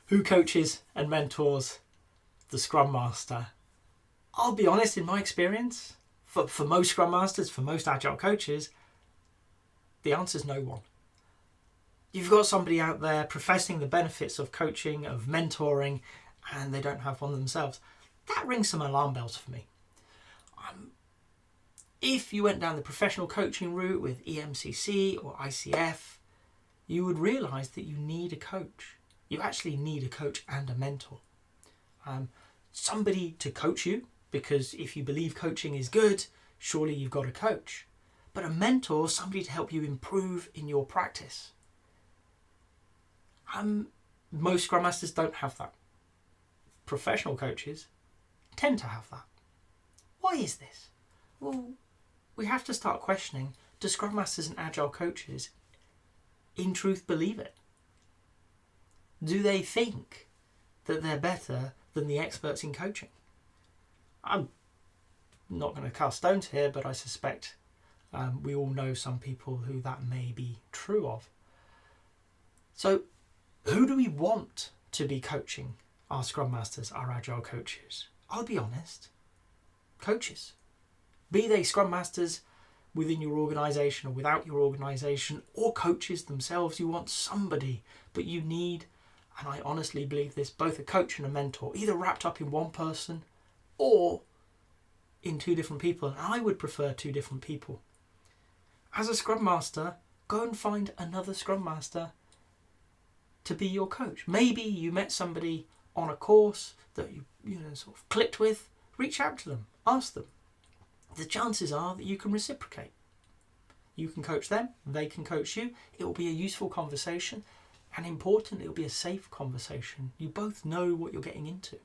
Who coaches and mentors the Scrum Master? I'll be honest, in my experience, for most Scrum Masters, for most Agile coaches, the answer is no one. You've got somebody out there professing the benefits of coaching, of mentoring, and they don't have one themselves. That rings some alarm bells for me. If you went down the professional coaching route with EMCC or ICF, you would realise that you need a coach. You actually need a coach and a mentor. Somebody to coach you, because if you believe coaching is good, surely you've got a coach. But a mentor, somebody to help you improve in your practice. Most Scrum Masters don't have that. Professional coaches tend to have that. Why is this? Well, we have to start questioning, do Scrum Masters and Agile coaches in truth believe it? Do they think that they're better than the experts in coaching? I'm not going to cast stones here, but I suspect we all know some people who that may be true of. So who do we want to be coaching our Scrum Masters, our Agile coaches? I'll be honest, coaches. Be they Scrum Masters within your organisation or without your organisation, or coaches themselves, you want somebody, but you need, and I honestly believe this, both a coach and a mentor, either wrapped up in one person or in two different people. And I would prefer two different people. As a Scrum Master, go and find another Scrum Master to be your coach. Maybe you met somebody on a course that you sort of clicked with. Reach out to them, ask them. The chances are that you can reciprocate. You can coach them, they can coach you. It will be a useful conversation, and important, it will be a safe conversation. You both know what you're getting into.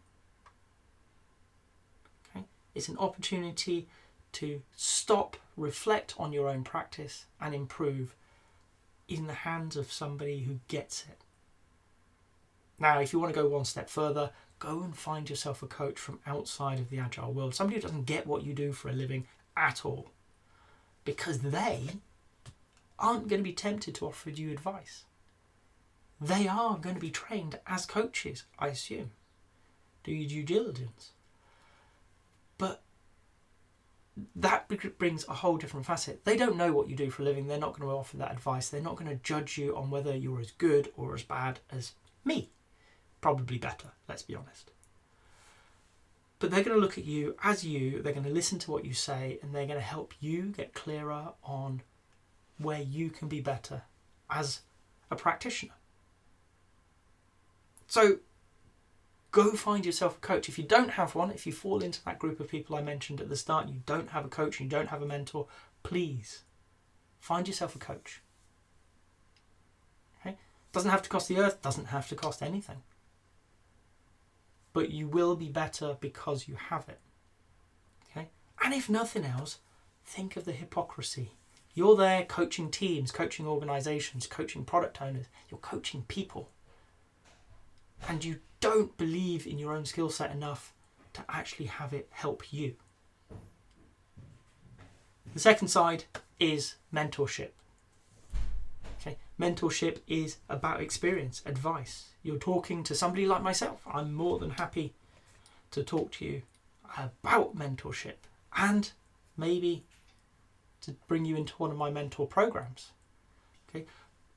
Okay? It's an opportunity to stop, reflect on your own practice, and improve in the hands of somebody who gets it. Now, if you want to go one step further, go and find yourself a coach from outside of the Agile world. Somebody who doesn't get what you do for a living at all. Because they aren't going to be tempted to offer you advice. They are going to be trained as coaches, I assume. Do your due diligence. But that brings a whole different facet. They don't know what you do for a living. They're not going to offer that advice. They're not going to judge you on whether you're as good or as bad as me. Probably better, let's be honest. But they're going to look at you as you, they're going to listen to what you say, and they're going to help you get clearer on where you can be better as a practitioner. So go find yourself a coach. If you don't have one, if you fall into that group of people I mentioned at the start, you don't have a coach, you don't have a mentor, please find yourself a coach. Okay? Doesn't have to cost the earth, doesn't have to cost anything. But you will be better because you have it. Okay? And if nothing else, think of the hypocrisy. You're there coaching teams, coaching organisations, coaching product owners. You're coaching people. And you don't believe in your own skill set enough to actually have it help you. The second side is mentorship. Okay? Mentorship is about experience, advice. You're talking to somebody like myself. I'm more than happy to talk to you about mentorship and maybe to bring you into one of my mentor programs. Okay?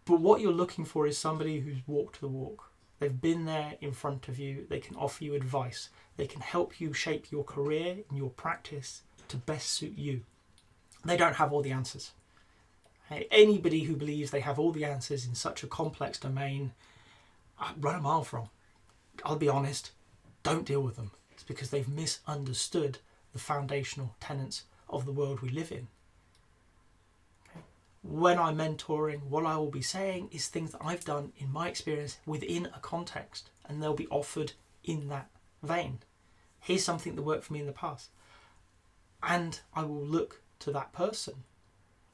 But what you're looking for is somebody who's walked the walk. They've been there in front of you. They can offer you advice. They can help you shape your career and your practice to best suit you. They don't have all the answers. Anybody who believes they have all the answers in such a complex domain, run a mile from. I'll be honest, don't deal with them. It's because they've misunderstood the foundational tenets of the world we live in. Okay? When I'm mentoring, what I will be saying is things that I've done in my experience within a context, and they'll be offered in that vein. Here's something that worked for me in the past. And I will look to that person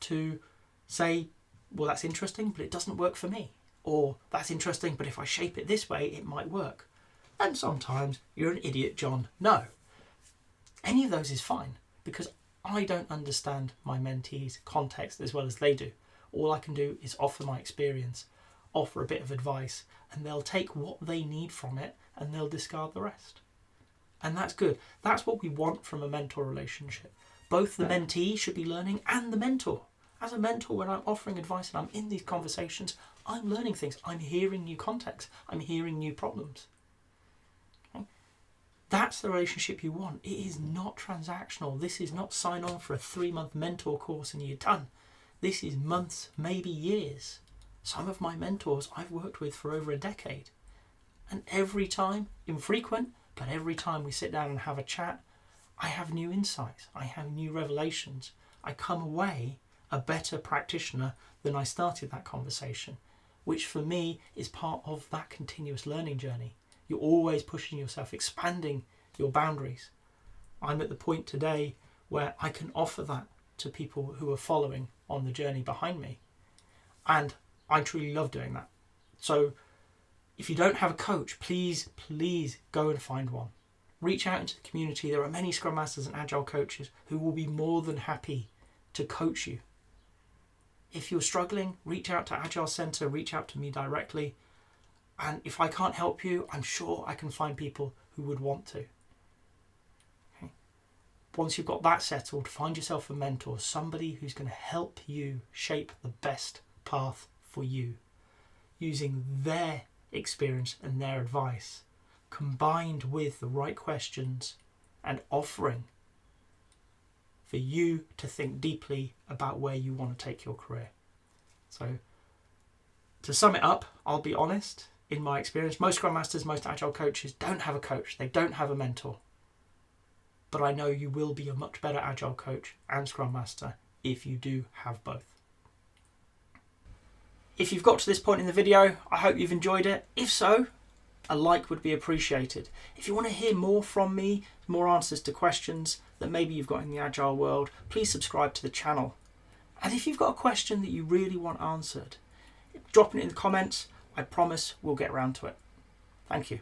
to say, well, that's interesting, but it doesn't work for me. Or that's interesting, but if I shape it this way, it might work. And sometimes you're an idiot, John. No. Any of those is fine because I don't understand my mentees' context as well as they do. All I can do is offer my experience offer a bit of advice, and they'll take what they need from it and they'll discard the rest. And that's good. That's what we want from a mentor relationship. Both the mentee should be learning and the mentor. As a mentor, when I'm offering advice and I'm in these conversations, I'm learning things. I'm hearing new contexts. I'm hearing new problems. Okay? That's the relationship you want. It is not transactional. This is not sign on for a 3-month mentor course and you're done. This is months, maybe years. Some of my mentors I've worked with for over a decade. And every time, infrequent, but every time we sit down and have a chat, I have new insights. I have new revelations. I come away a better practitioner than I started that conversation, which for me is part of that continuous learning journey. You're always pushing yourself, expanding your boundaries. I'm at the point today where I can offer that to people who are following on the journey behind me. And I truly love doing that. So if you don't have a coach, please go and find one. Reach out into the community. There are many Scrum Masters and Agile coaches who will be more than happy to coach you. If you're struggling, reach out to Agile Centre, reach out to me directly. And if I can't help you, I'm sure I can find people who would want to. Okay. Once you've got that settled, find yourself a mentor, somebody who's going to help you shape the best path for you, using their experience and their advice, combined with the right questions and offering for you to think deeply about where you want to take your career. So to sum it up, I'll be honest, in my experience, most Scrum Masters, most Agile coaches don't have a coach. They don't have a mentor. But I know you will be a much better Agile coach and Scrum Master if you do have both. If you've got to this point in the video, I hope you've enjoyed it. If so, a like would be appreciated. If you want to hear more from me, more answers to questions that maybe you've got in the Agile world, please subscribe to the channel. And if you've got a question that you really want answered, drop it in the comments. I promise we'll get around to it. Thank you.